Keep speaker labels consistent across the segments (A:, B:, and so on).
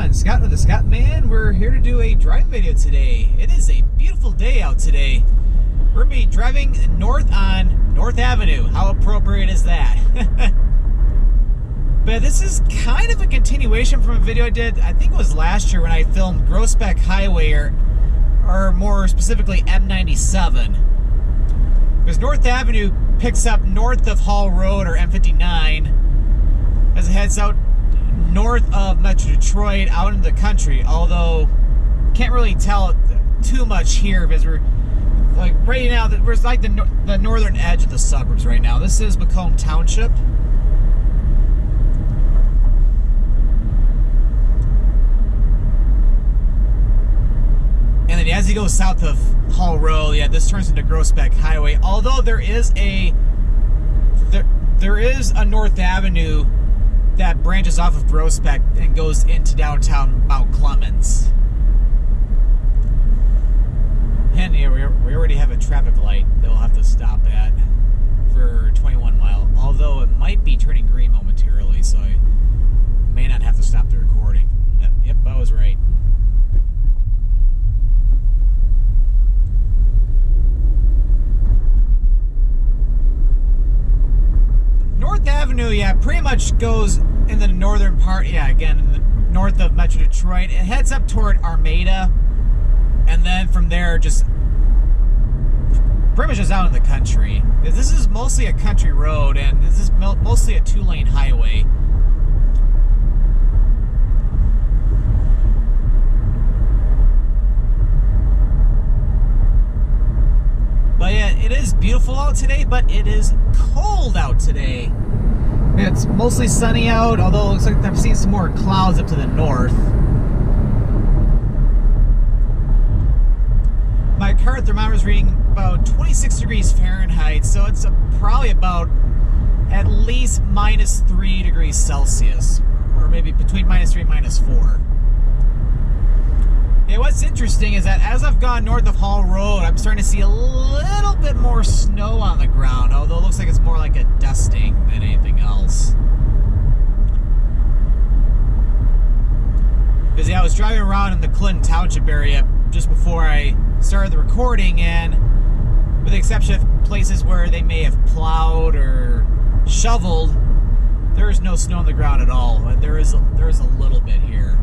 A: everyone, Scott with the Scottman. We're here to do a driving video today. It is a beautiful day out today. We're going to be driving north on North Avenue. How appropriate is that? But this is kind of a continuation from a video I did, I think it was last year when I filmed Groesbeck Highway, or more specifically M97. Because North Avenue picks up north of Hough Rd, or M59, as it heads out north of Metro Detroit out into the country, although can't really tell too much here because we're like right now we're like the northern edge of the suburbs right now. This is Macomb Township. And then as you go south of Hough Rd, yeah, this turns into Groesbeck Highway, although there is a North Avenue that branches off of Groesbeck and goes into downtown Mount Clemens. And yeah, we already have a traffic light that we'll have to stop at for 21 mile, although it might be turning green momentarily, so I may not have to stop the recording. Yep, I was right. North Avenue, yeah, pretty much goes in the northern part, yeah, again, in the north of Metro Detroit. It heads up toward Armada, and then from there, just pretty much just out in the country. This is mostly a country road, and this is mostly a two-lane highway. But yeah, it is beautiful out today, but it is cold out today. It's mostly sunny out, although it looks like I'm seeing some more clouds up to the north. My current thermometer is reading about 26 degrees Fahrenheit, so it's probably about at least -3 degrees Celsius, or maybe between -3 and -4. Yeah, what's interesting is that as I've gone north of Hough Rd, I'm starting to see a little bit more snow on the ground, although it looks like it's more like a dusting than anything else. Because yeah, I was driving around in the Clinton Township area just before I started the recording, and with the exception of places where they may have plowed or shoveled, there is no snow on the ground at all. There is a little bit here.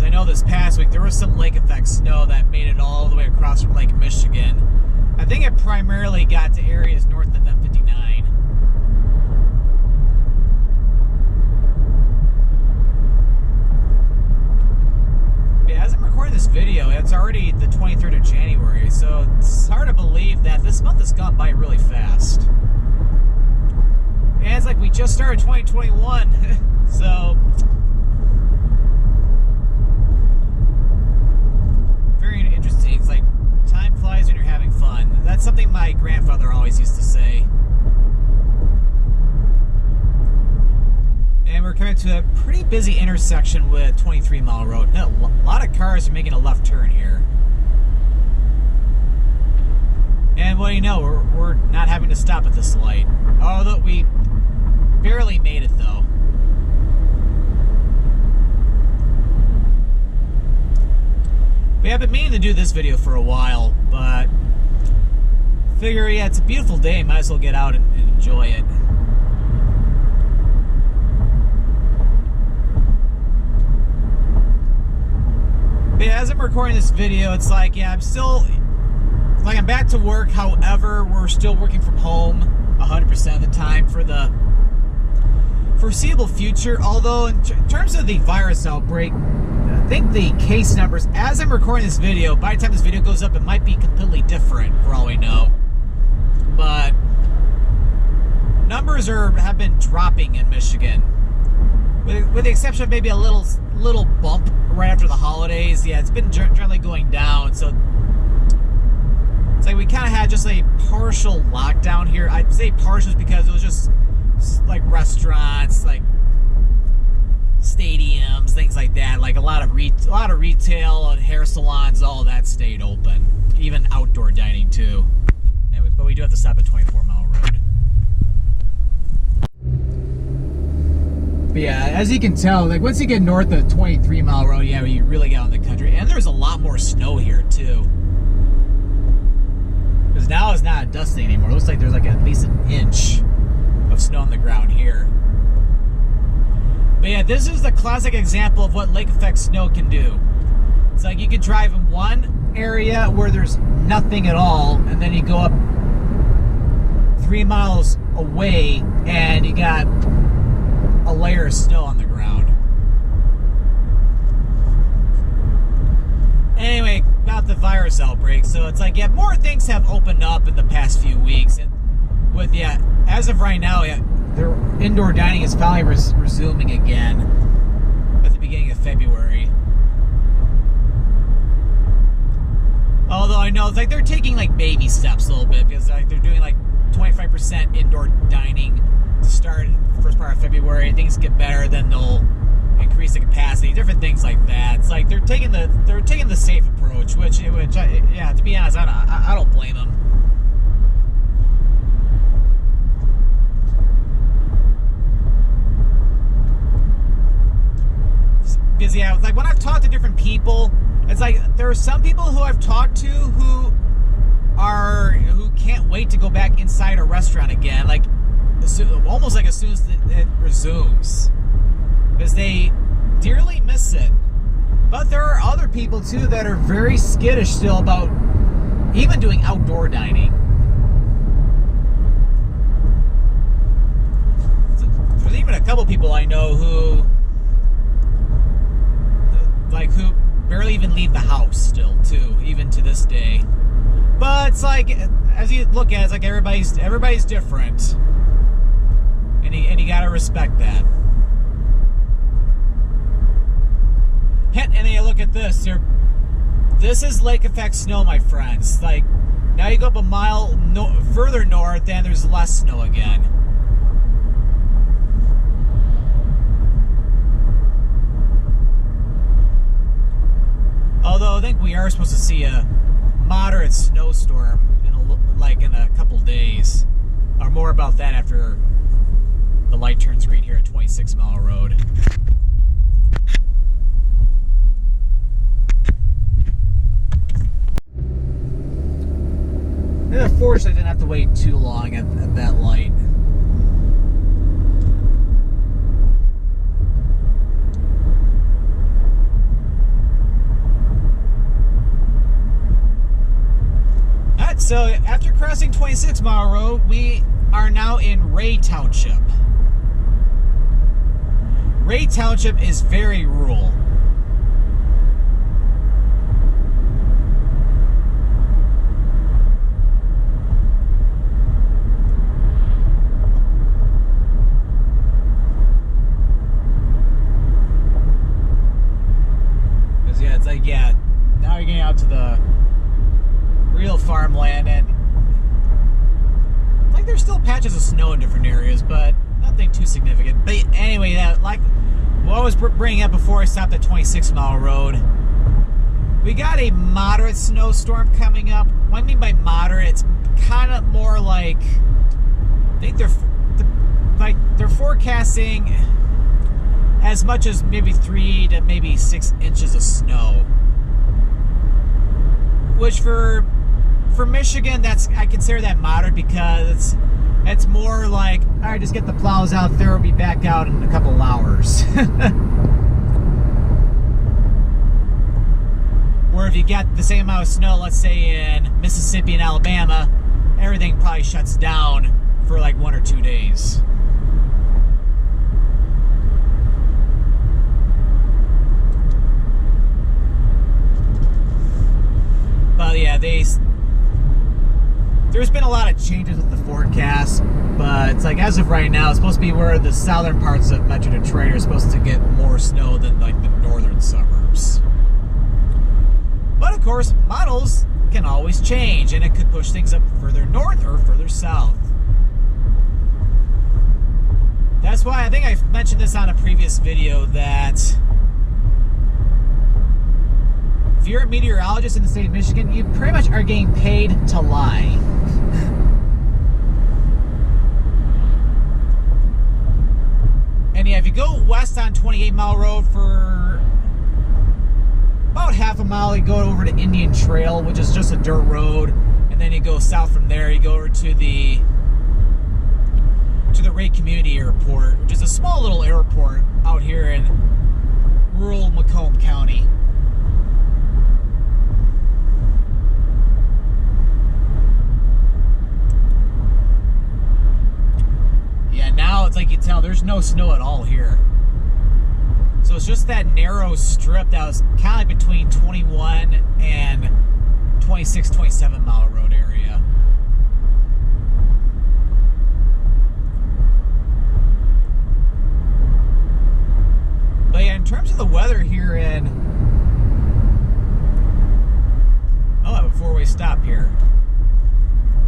A: I know this past week there was some lake effect snow that made it all the way across from Lake Michigan. I think it primarily got to areas north of M59. Yeah, as I'm recording this video, it's already the 23rd of January, so it's hard to believe that this month has gone by really fast. And it's like we just started 2021, so interesting. It's like time flies when you're having fun. That's something my grandfather always used to say. And we're coming to a pretty busy intersection with 23 Mile Road. A lot of cars are making a left turn here. And what do you know, we're not having to stop at this light. Although we barely made it though. I've been meaning to do this video for a while, but figure, yeah, it's a beautiful day, might as well get out and enjoy it. But yeah, as I'm recording this video, it's like, yeah, I'm back to work, however, we're still working from home 100% of the time for the foreseeable future, although in terms of the virus outbreak, I think the case numbers, as I'm recording this video, by the time this video goes up, it might be completely different for all we know. But numbers have been dropping in Michigan, with the exception of maybe a little bump right after the holidays. Yeah, it's been generally going down. So it's like we kind of had just a partial lockdown here. I'd say partial because it was just like restaurants, like stadiums, things like that. Like a lot of retail and hair salons, all of that stayed open. Even outdoor dining too. But we do have to stop at 24 Mile Road. as you can tell, like once you get north of 23 Mile Road, yeah, you really get out in the country. And there's a lot more snow here too. Because now it's not dusting anymore. It looks like there's like at least an inch of snow on the ground here. But yeah, this is the classic example of what lake effect snow can do. It's like you could drive in one area where there's nothing at all, and then you go up 3 miles away and you got a layer of snow on the ground. Anyway, about the virus outbreak. So it's like, yeah, more things have opened up in the past few weeks. And with, yeah, as of right now, yeah, their indoor dining is finally resuming again at the beginning of February. Although I know it's like they're taking like baby steps a little bit, because like they're doing like 25% indoor dining to start the first part of February. Things get better, then they'll increase the capacity, different things like that. It's like they're taking the safe approach, which yeah, to be honest, I don't blame them. Because yeah, like when I've talked to different people, it's like there are some people who I've talked to who can't wait to go back inside a restaurant again, like almost like as soon as it resumes, because they dearly miss it. But there are other people too that are very skittish still about even doing outdoor dining. So there's even a couple people I know who barely even leave the house still too, even to this day. But it's like, as you look at it, it's like everybody's different, and you gotta respect that. And then you look at this. This is lake effect snow, my friends. Like now you go up a mile further north, and there's less snow again. Although I think we are supposed to see a moderate snowstorm in a couple days. Or more about that after the light turns green here at 26 Mile Road. And unfortunately, I didn't have to wait too long at that light. So after crossing 26 Mile Road, we are now in Ray Township. Ray Township is very rural. Because yeah, it's like, yeah, now you're getting out to the real farmland, and like there's still patches of snow in different areas, but nothing too significant. But anyway, like what I was bringing up before I stopped at 26 Mile Road, we got a moderate snowstorm coming up. What I mean by moderate, it's kind of more like, I think they're forecasting as much as maybe 3 to maybe 6 inches of snow, which for Michigan, I consider that moderate, because it's more like, all right, just get the plows out there, we'll be back out in a couple of hours. Where if you get the same amount of snow, let's say in Mississippi and Alabama, everything probably shuts down for like 1 or 2 days. But yeah, there's been a lot of changes with the forecast, but it's like as of right now, it's supposed to be where the southern parts of Metro Detroit are supposed to get more snow than like the northern suburbs. But of course, models can always change, and it could push things up further north or further south. That's why I think I mentioned this on a previous video, that if you're a meteorologist in the state of Michigan, you pretty much are getting paid to lie. And yeah, if you go west west on 28 Mile Road for about half a mile. You go over to Indian Trail, which is just a dirt road, and then you go south from there. You go over to the Ray Community Airport, which is a small little airport out here in rural Macomb County. Yeah, now it's like you tell there's no snow at all here. So it's just that narrow strip that was kind of like between 21 and 26, 27 Mile Road area. But yeah, in terms of the weather here in... Oh, I have a four-way stop here.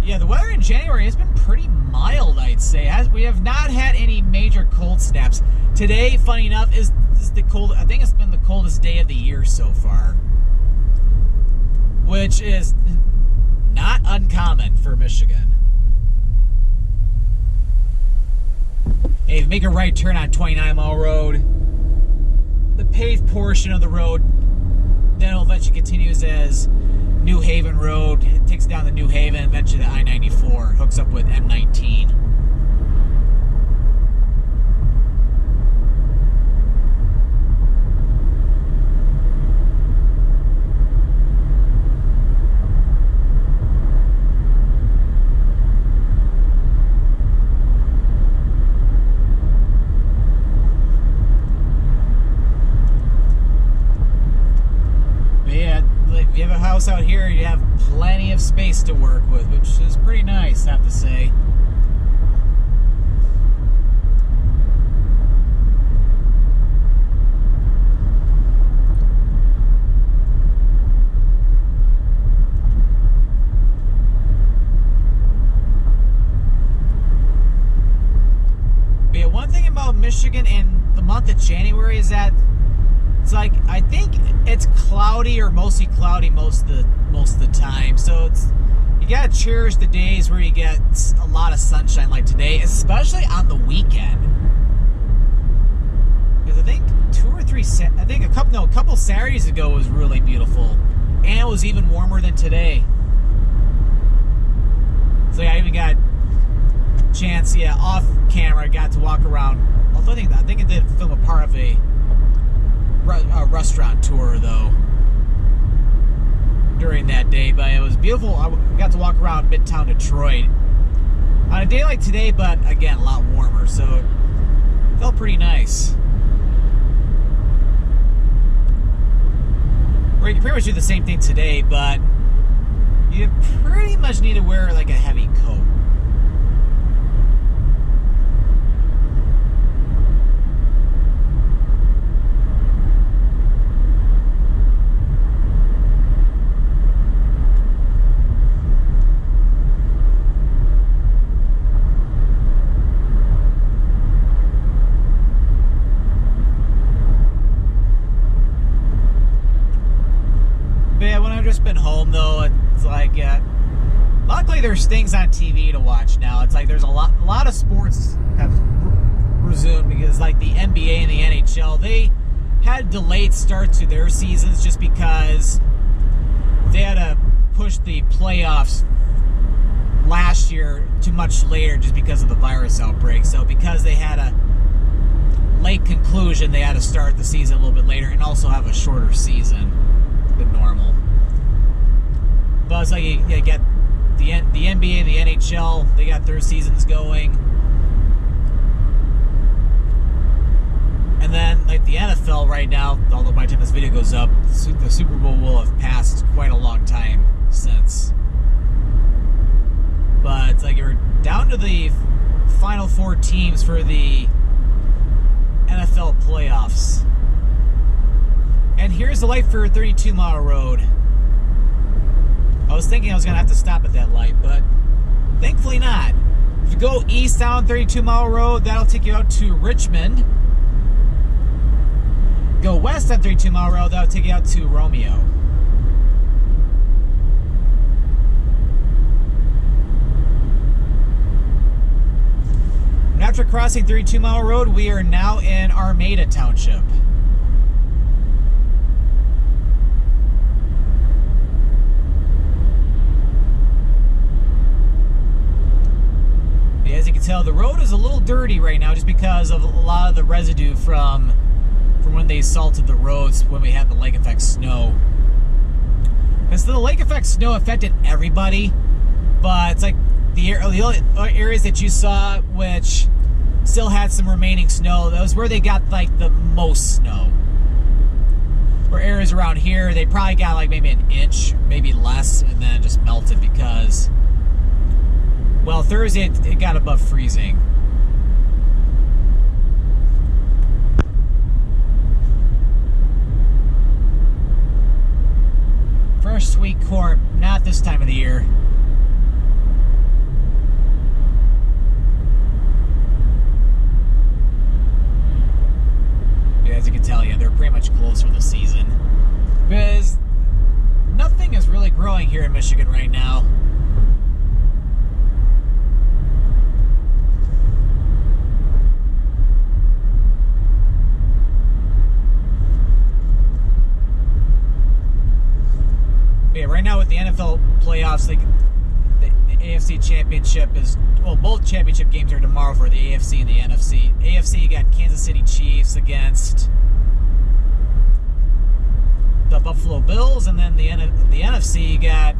A: Yeah, the weather in January has been pretty mild, I'd say. We have not had any major cold snaps. Today, funny enough, is the cold. I think it's been the coldest day of the year so far, which is not uncommon for Michigan. Hey, make a right turn on 29 Mile Road. The paved portion of the road then eventually continues as New Haven Road. It takes down the New Haven, eventually the I-94 hooks up with M19. If you have a house out here, you have plenty of space to work with, which is pretty nice, I have to say. But yeah, one thing about Michigan in the month of January is that it's like, I think it's cloudy or mostly cloudy most of the time. So you gotta cherish the days where you get a lot of sunshine like today, especially on the weekend. Because I think a couple Saturdays ago was really beautiful, and it was even warmer than today. So yeah, I even got a chance, off camera, I got to walk around. Although I think I did film a part of a restaurant tour though during that day, but it was beautiful. I got to walk around Midtown Detroit on a day like today, but again a lot warmer, so it felt pretty nice. You can pretty much do the same thing today, but you pretty much need to wear like a heavy coat. Just been home though. It's like, luckily there's things on TV to watch now. It's like there's a lot of sports have resumed, because like the NBA and the NHL, they had delayed starts to their seasons just because they had to push the playoffs last year too much later just because of the virus outbreak. So because they had a late conclusion, they had to start the season a little bit later and also have a shorter season than normal. But it's like you get the NBA and the NHL, they got their seasons going. And then like the NFL right now, although by the time this video goes up, the Super Bowl will have passed quite a long time since. But it's like you're down to the final four teams for the NFL playoffs. And here's the light for 32 Mile Road. I was thinking I was going to have to stop at that light, but thankfully not. If you go east down 32 Mile Road, that'll take you out to Richmond. Go west on 32 Mile Road, that'll take you out to Romeo. And after after crossing 32 Mile Road, we are now in Armada Township. As you can tell, the road is a little dirty right now just because of a lot of the residue from when they salted the roads when we had the lake effect snow. And so the lake effect snow affected everybody, but it's like the only areas that you saw which still had some remaining snow, that was where they got like the most snow. For areas around here, they probably got like maybe an inch, maybe less, and then just melted because, well, Thursday it got above freezing. Fresh sweet corn, not this time of the year. Yeah, as you can tell, yeah, they're pretty much closed for the season. Because nothing is really growing here in Michigan right now. Yeah, right now with the NFL playoffs, like the AFC Championship is, well, both championship games are tomorrow for the AFC and the NFC. AFC, you got Kansas City Chiefs against the Buffalo Bills, and then the NFC, you got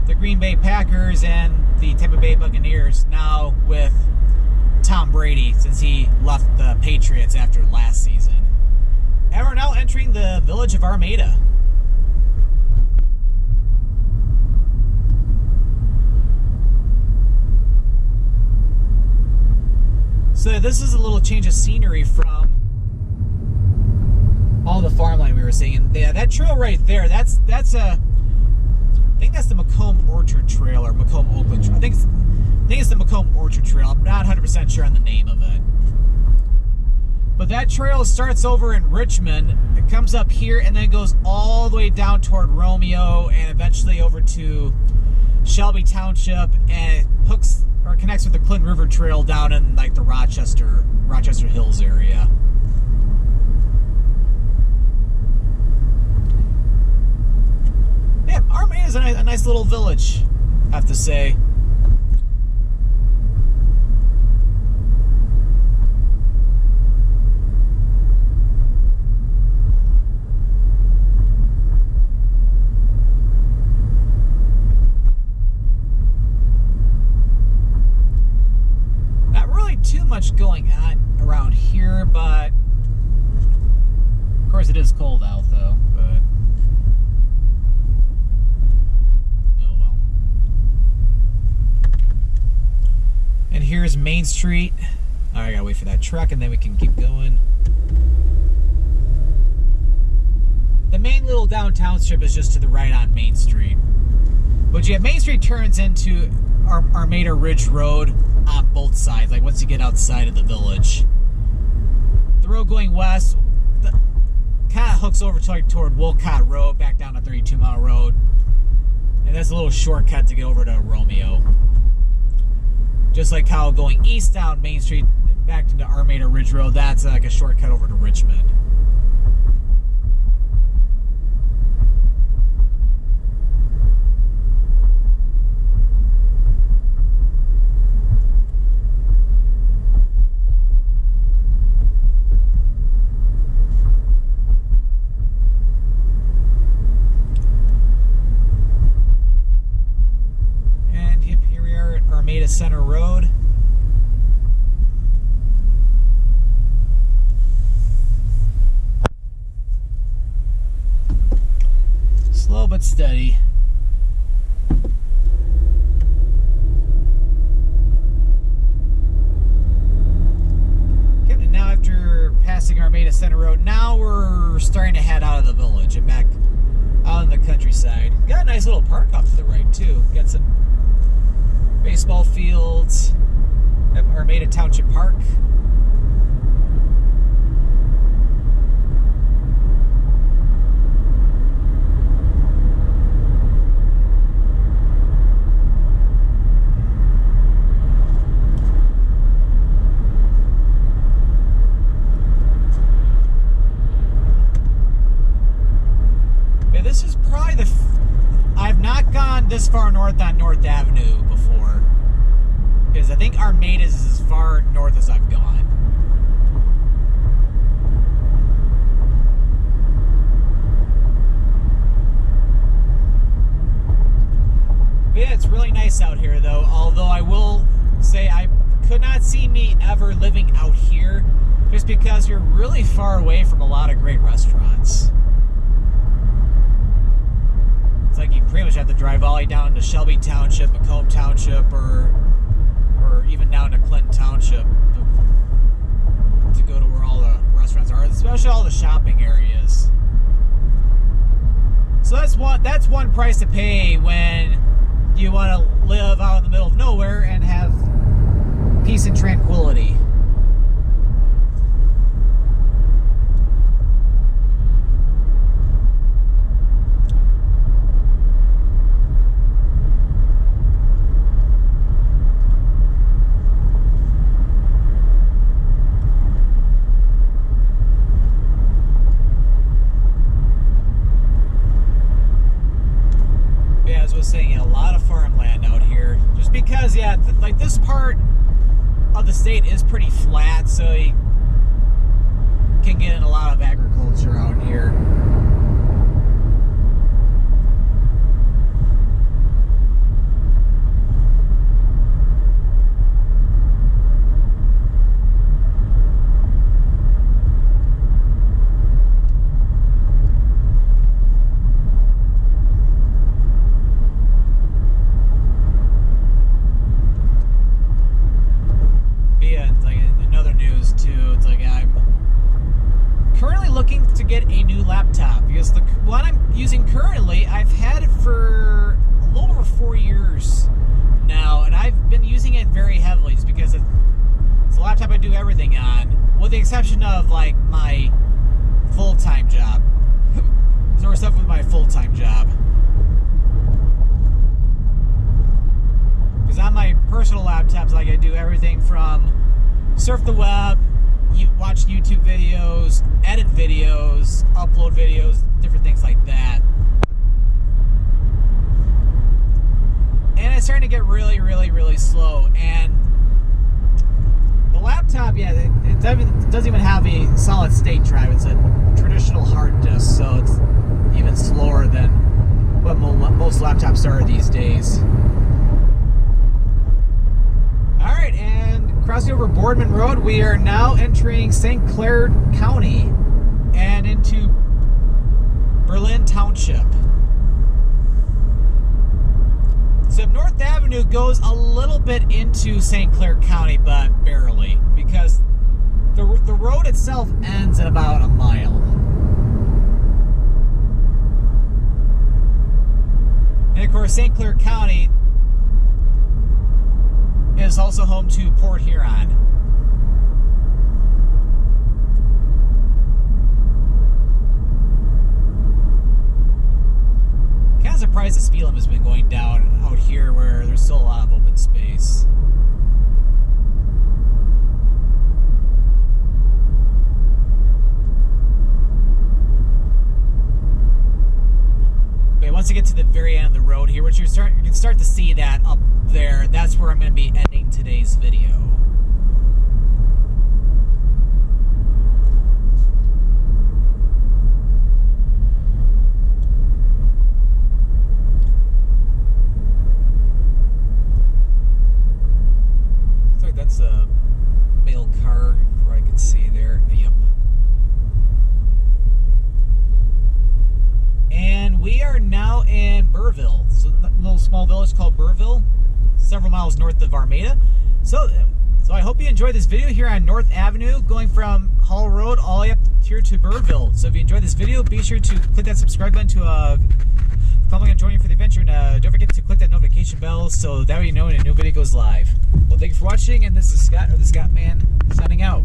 A: the Green Bay Packers and the Tampa Bay Buccaneers, now with Tom Brady, since he left the Patriots after last season. And we're now entering the village of Armada. So this is a little change of scenery from all the farmland we were seeing. And yeah, that trail right there, that's I think that's the Macomb Orchard Trail or Macomb Oakland Trail. I think it's the Macomb Orchard Trail. I'm not 100% sure on the name of it. But that trail starts over in Richmond. It comes up here and then goes all the way down toward Romeo and eventually over to Shelby Township, and it hooks or connects with the Clinton River Trail down in like the Rochester Hills area. Yeah, Armada is a nice little village, I have to say. Too much going on around here, but of course it is cold out though, but oh well. And here's Main Street. All right, I gotta wait for that truck and then we can keep going. The main little downtown strip is just to the right on Main Street, but yeah, Main Street turns into Armada Ridge Road on both sides, like once you get outside of the village. The road going west kind of hooks over toward Wolcott Road, back down to 32 Mile Road. And that's a little shortcut to get over to Romeo. Just like how going east down Main Street back to the Armada Ridge Road, that's like a shortcut over to Richmond. Center Road. Slow but steady. Okay, and now after passing Armada Center Road, now we're starting to head out of the village and back out in the countryside. Got a nice little park off to the right too. Got some baseball fields, Armada Township Park. North Avenue before. Because I think Armada is as far north as I've gone. But yeah, it's really nice out here though, although I will say I could not see me ever living out here just because you're really far away from a lot of great restaurants. It's like you pretty much have to drive all the way down to Shelby Township, Macomb Township, or even down to Clinton Township to go to where all the restaurants are, especially all the shopping areas. So that's one price to pay when you want to live out in the middle of nowhere and have peace and tranquility. Yeah, as I was saying, a lot of farmland out here. Just because, yeah, like this part of the state is pretty flat, so you can get in a lot of agriculture out here. Get a new laptop because the one I'm using currently, I've had it for a little over 4 years now, and I've been using it very heavily just because it's a laptop I do everything on, with the exception of like my full-time job. There's more stuff with my full-time job. Because on my personal laptops, like I do everything from surf the web, watch YouTube videos, edit videos, upload videos, different things like that. And it's starting to get really, really, really slow. And the laptop, yeah, it doesn't even have a solid state drive. It's a traditional hard disk, so it's even slower than what most laptops are these days. Alright, and crossing over Boardman Road, we are now entering St. Clair County and into Berville Township. So North Avenue goes a little bit into St. Clair County, but barely, because the road itself ends at about a mile. And of course, St. Clair County is also home to Port Huron. Kind of surprised the speed limit has been going down out here where there's still a lot of open space. Okay, once you get to the very end of the road here, which you can start to see that up there, that's where I'm going to be ending today's video. Looks like that's a mail car where I can see there. Yep. And we are now in Berville. So a little small village called Berville, several miles north of Armada. So I hope you enjoyed this video here on North Avenue, going from Hough Rd all the way up here to Berville. So if you enjoyed this video, be sure to click that subscribe button to come and join you for the adventure, and don't forget to click that notification bell so that way you know when a new video goes live. Well, thank you for watching, and this is Scott, or the Scott Man, signing out.